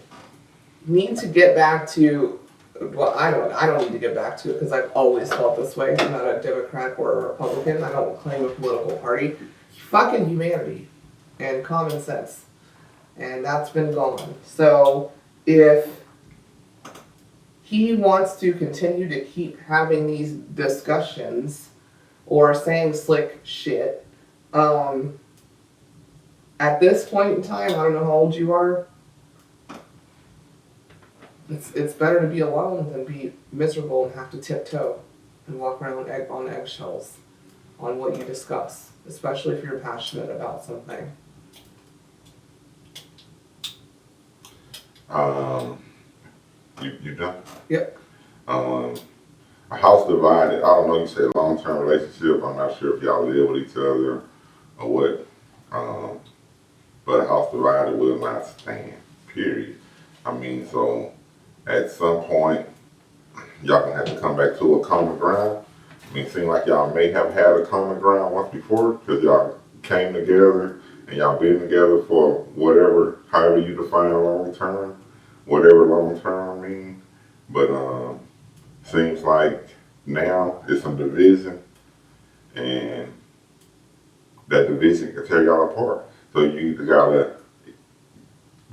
need to get back to, well, I don't need to get back to it because I've always felt this way. I'm not a Democrat or a Republican. I don't claim a political party. Fucking humanity and common sense. And that's been gone. So if he wants to continue to keep having these discussions or saying slick shit, at this point in time, I don't know how old you are, it's better to be alone than be miserable and have to tiptoe and walk around on eggshells on what you discuss, especially if you're passionate about something. You done? Yep. A house divided, I don't know, you said long-term relationship, I'm not sure if y'all live with each other or what, but a house divided will not stand, period. I mean, so at some point, y'all gonna have to come back to a common ground. I mean, it seems like y'all may have had a common ground once before, because y'all came together and y'all been together for whatever, however you define long-term, whatever long-term means. But seems like now it's some division, and that division can tear y'all apart. So you either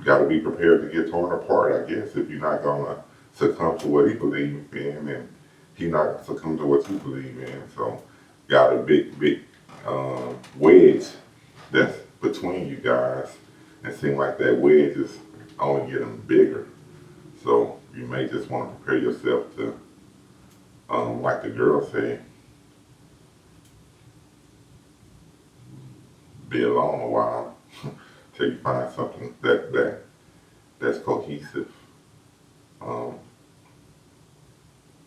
gotta be prepared to get torn apart, I guess, if you're not gonna succumb to what he believes in, and he not succumb to what you believe in. So got a big wedge that's between you guys, and seems like that wedge is only getting bigger. So you may just want to prepare yourself to, like the girl said, be alone a while till you find something that's cohesive.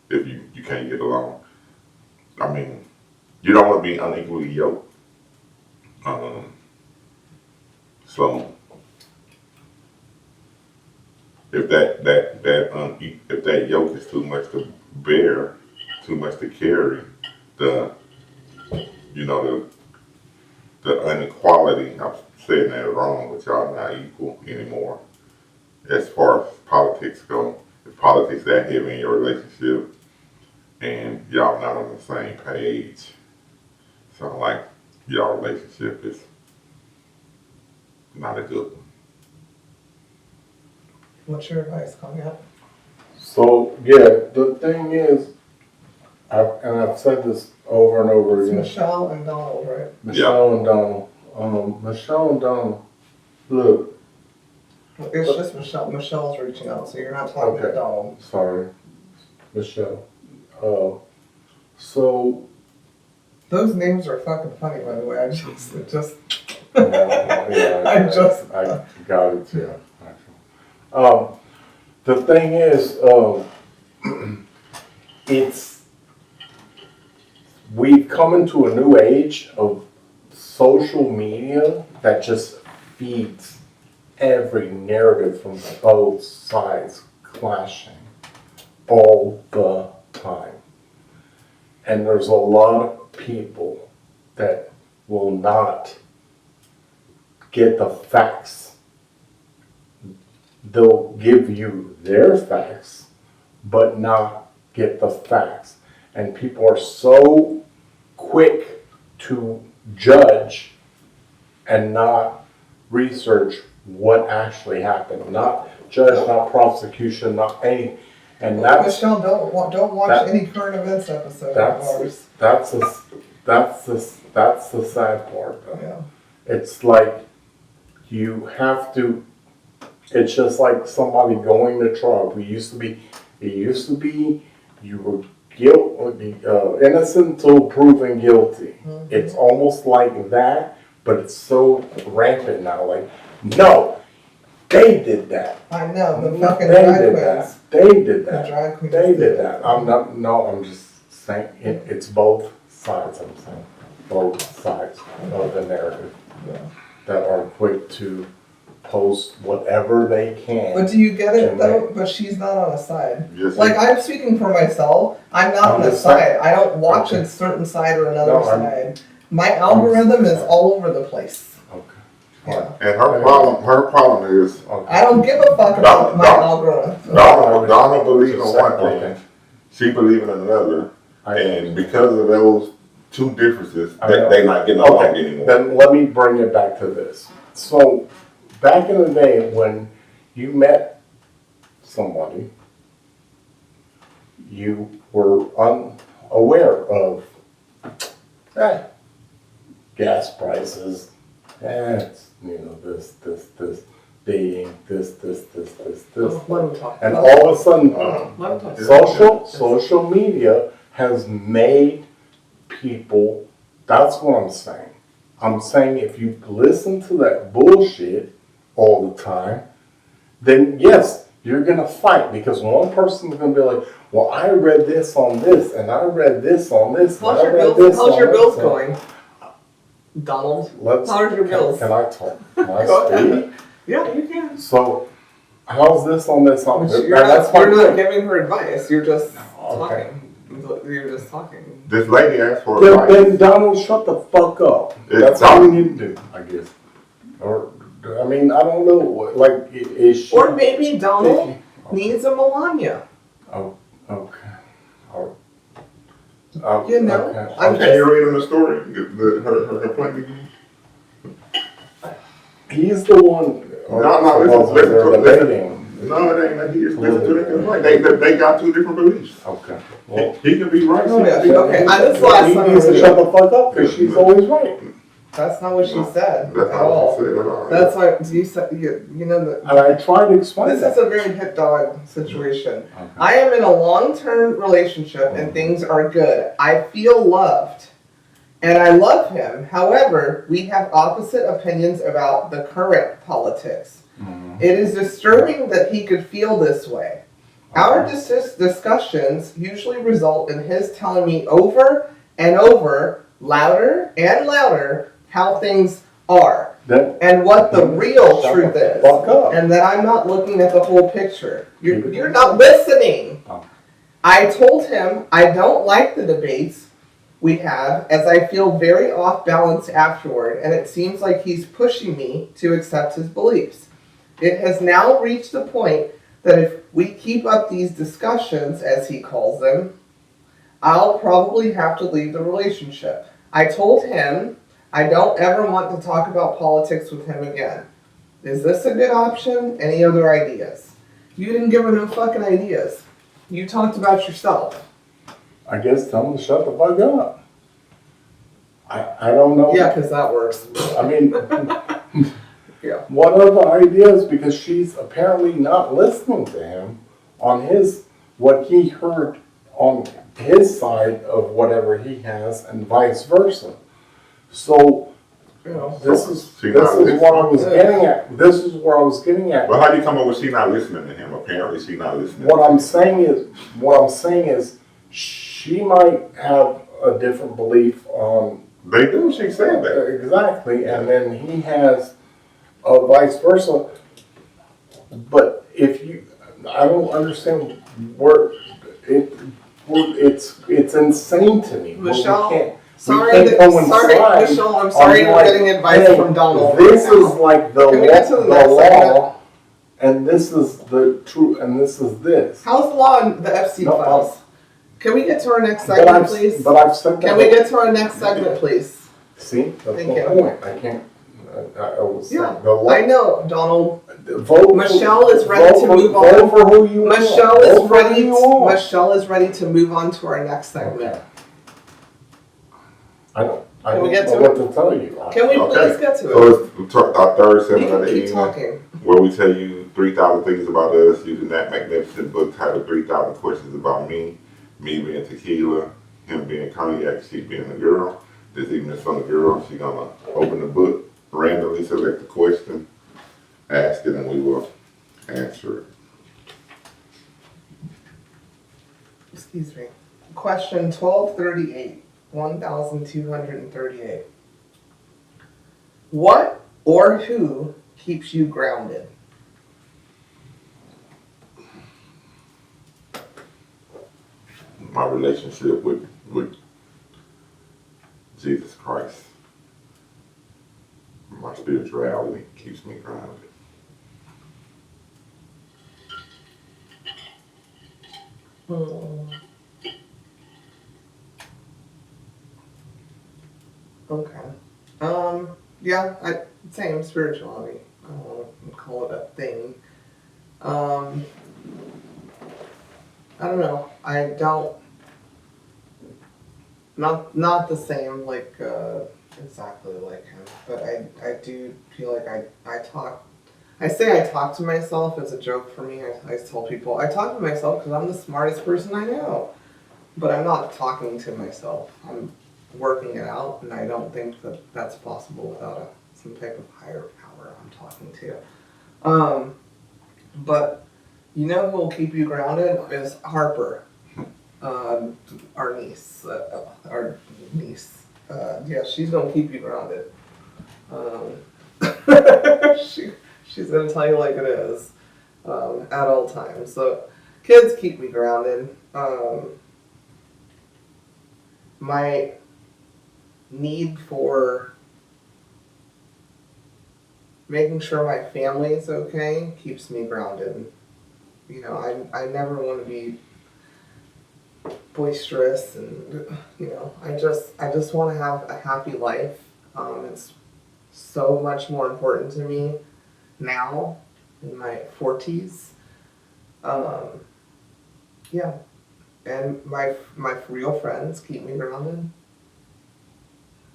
If you can't get along, I mean, you don't want to be unequally yoked. So if that yoke is too much to bear, too much to carry, the inequality, I'm saying that wrong, but y'all not equal anymore as far as politics go. If politics that heavy in your relationship and y'all not on the same page, sound like y'all relationship is not a good one. What's your advice, Cognac? So, yeah, the thing is, I've said this over and over It's again. Michelle and Donald, right? Michelle and Donald. Michelle and Donald, look. It's just Michelle. Michelle's reaching out, so you're not talking to Donald. Sorry, Michelle. So. Those names are fucking funny, by the way. I got it too. The thing is, we've come into a new age of social media that just feeds every narrative from both sides clashing all the time. And there's a lot of people that will not get the facts. They'll give you their facts, but not get the facts. And people are so quick to judge and not research what actually happened. Not judge, not prosecution, not any. And that's Michelle, don't watch any current events episode of ours. That's the sad part though. Yeah. It's like you have to. It's just like somebody going to trial. It used to be you were innocent until proven guilty. Mm-hmm. It's almost like that, but it's so rampant now. Like, no, they did that. I know, the fucking drag queens. They did that. The drag queens they did that. I'm just saying it's both sides, I'm saying, both sides of the narrative that are quick to post whatever they can. But do you get it And though? But she's not on a side. Yes, Like I'm speaking for myself. I'm not on a just saying. side. I don't watch Okay. a certain side or another No, side. My algorithm is all over the place. Okay. Yeah. And her problem is I don't give a fuck about my algorithm. Donna believes in one thing, Okay. she believes in another, and because of those two differences, know. they not getting along Okay, anymore. then let me bring it back to this. So, back in the day when you met somebody, you were unaware of gas prices, it's, this, dating, this. Let him talk. And all of a sudden, Let him talk. social media has made people, that's what I'm saying. I'm saying if you listen to that bullshit all the time, then yes, you're gonna fight because one person's gonna be like, well, I read this on this, and I read this on this, and How's I your read bills? this How's on your this. bills going, Donald? Let's, How are your bills? Can I talk? Can I Go speak? ahead. Yeah, you can. So, how's this on this on this? You're not giving her advice. You're just Okay. talking. You're just talking. This lady asked for Then advice. Donald, shut the fuck up. That's all you need to do, I guess. Or, I mean, I don't know. Like, is she? Or maybe Donald needs a Melania. Oh, okay. Oh, You know, okay. I'm Can you read him the story? Her plan? He's the one. No, listen they're to it. debating. No, it ain't like he is. Listen to the complaint. They got two different beliefs. Okay. Well, He can be right. Oh, yeah. she can be Okay, wrong. this is the last time he needs I to heard shut it. the fuck up because she's always right. That's not what she said That's at not all. what she said at all. That's why you said you know that. And I try to explain This that. is a very hit dog situation. Okay. I am in a long-term relationship and things are good. I feel loved. And I love him. However, we have opposite opinions about the current politics. It is disturbing that he could feel this way. Our discussions usually result in his telling me over and over, louder and louder, how things are. Then And what the real shut truth the is. fuck up. And that I'm not looking at the whole picture. Keep it You're not listening. Oh. I told him I don't like the debates we have as I feel very off balance afterward, and it seems like he's pushing me to accept his beliefs. It has now reached the point that if we keep up these discussions, as he calls them, I'll probably have to leave the relationship. I told him I don't ever want to talk about politics with him again. Is this a good option? Any other ideas? You didn't give her no fucking ideas. You talked about yourself. I guess tell him to shut the fuck up. I don't know. Yeah, because that works. I mean, Yeah. what are the ideas? Because she's apparently not listening to him on what he heard on his side of whatever he has, and vice versa. So You know. this is She not what I was getting at. This is where I was getting at. But how do you come up with she not listening to him? Apparently she not listening. What I'm saying is, she might have a different belief on They do. She said that. exactly, and then he has a vice versa. But if you, I don't understand it's insane to me. Michelle, we can't sorry, coincide Michelle, I'm on sorry you're like, getting advice hey, from Donald. This right now. is like the Can we get to the next law, and this is the truth, and this is this. How's the law in the FC No, files? Can we get to our next But segment, please? I've said that. Can we get to our next segment, please? See, that's Thank the you. point. I can't. I was Yeah, the law. I know, Donald. Vote. Michelle is ready to move on. Vote for who you want. Michelle Vote is for who ready. you want. Michelle is ready to move on to our next segment. I don't Can we get know to what to tell you. Can we Okay. please get to it? So it's our third segment of the Keep evening, talking. where we tell you 3,000 things about us using that magnificent book titled 3,000 Questions About Me being Tequila, him being Cognac, she being a girl. This evening is from the girl. She's gonna open the book, randomly select the question, ask it, and we will answer it. Excuse me. Question 1238. 1,238. What or who keeps you grounded? My relationship with Jesus Christ. My spirituality keeps me grounded. Okay. Yeah, same spirituality. I don't want to call it a thing. I don't know. I don't. Not the same, like exactly like him, but I do feel like I talk. I say I talk to myself as a joke for me. I tell people I talk to myself because I'm the smartest person I know, but I'm not talking to myself. I'm working it out, and I don't think that that's possible without some type of higher power I'm talking to. But you know who will keep you grounded is Harper, our niece. Yeah, she's gonna keep you grounded. She's gonna tell you like it is at all times. So kids keep me grounded. My need for making sure my family is okay keeps me grounded. You know, I never want to be boisterous, and you know, I just want to have a happy life. It's so much more important to me now in my 40s. Yeah, and my real friends keep me grounded.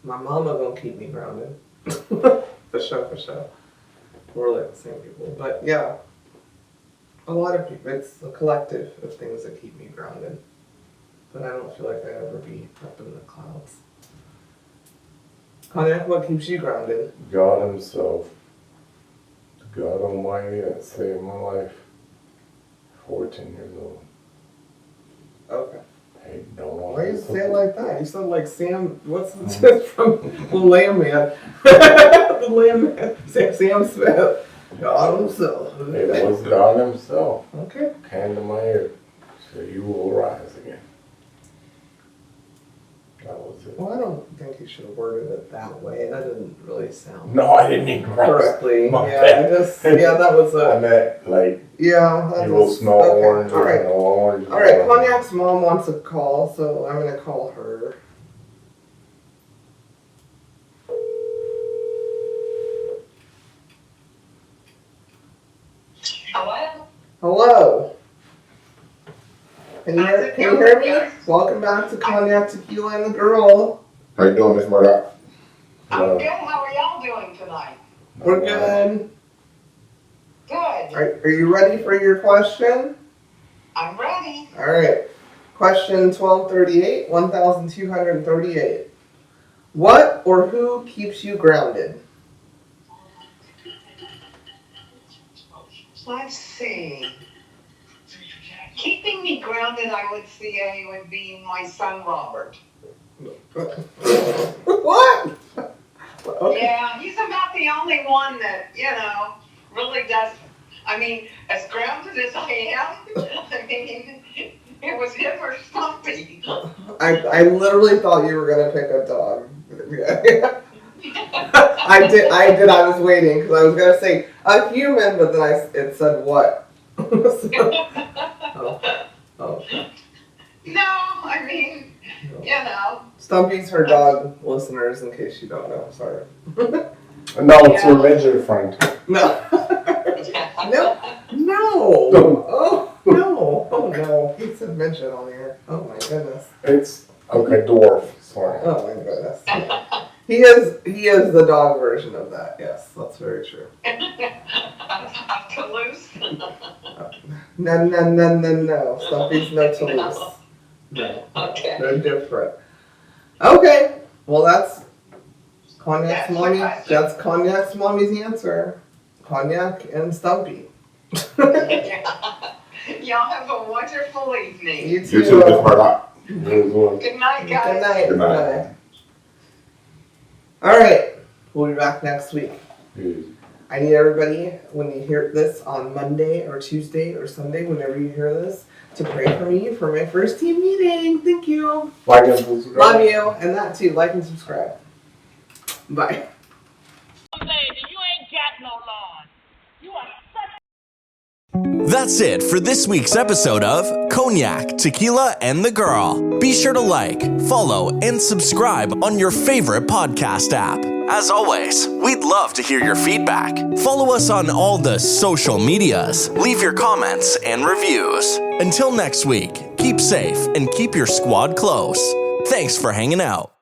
My mama gonna keep me grounded. For sure. We're like the same people, but yeah, a lot of people. It's a collective of things that keep me grounded. But I don't feel like I'd ever be up in the clouds. Cognac, what keeps you grounded? God Himself. God Almighty that saved my life. 14 years old. Okay. Hey, don't want Why you to say it like that? You sound like Sam. What's it from The Lamb Man? The Lamb Man. Sam Smith. God Himself. It was God Himself. Okay. Came to my ear. Said, you will rise again. That was it. Well, I don't think you should have worded it that way. That didn't really sound No, I didn't even correctly. My Yeah, bad. that was I a. meant, like, Yeah. you will smell okay. orange All right. and orange. All right. Cognac's mom wants a call, so I'm gonna call her. Hello? Hello. Can you How's it hear going, me? guys? Welcome back to Cognac, Tequila, and the Girl. How you doing, Miss Murdoch? I'm good. How are y'all doing tonight? We're good. Good. Are you ready for your question? I'm ready. All right. Question 1238, 1238. What or who keeps you grounded? Let's see. Keeping me grounded, I would say, would be my son Robert. What? Okay. Yeah, he's about the only one that, really does. I mean, as grounded as I am, I mean, it was him or Stumpy. I literally thought you were gonna pick a dog. Yeah. I did. I was waiting because I was gonna say a human, but then it said what? Oh. No, I mean, Stumpy's her dog, listeners, in case you don't know. Sorry. No, it's your midget friend. No. No. Oh no. Oh no. He said midget on here. Oh my goodness. It's, okay, dwarf. Sorry. Oh my goodness. He is the dog version of that. Yes, that's very true. Of Toulouse. No. Stumpy's no Toulouse. No. Okay. They're different. Okay. Well, that's Cognac's That's the mommy. question. That's Cognac's mommy's answer. Cognac and Stumpy. Y'all have a wonderful evening. You You too, too. Miss Murdoch. Good one. Good night, guys. Good night. Good night. Bye. All right. We'll be back next week. Good. I need everybody, when you hear this on Monday or Tuesday or Sunday, whenever you hear this, to pray for me for my first team meeting. Thank you. Like and subscribe. Love you. And that too. Like and subscribe. Bye. Lady, you ain't got no lawn. You are such. That's it for this week's episode of Cognac, Tequila, and the Girl. Be sure to like, follow, and subscribe on your favorite podcast app. As always, we'd love to hear your feedback. Follow us on all the social medias. Leave your comments and reviews. Until next week, keep safe and keep your squad close. Thanks for hanging out.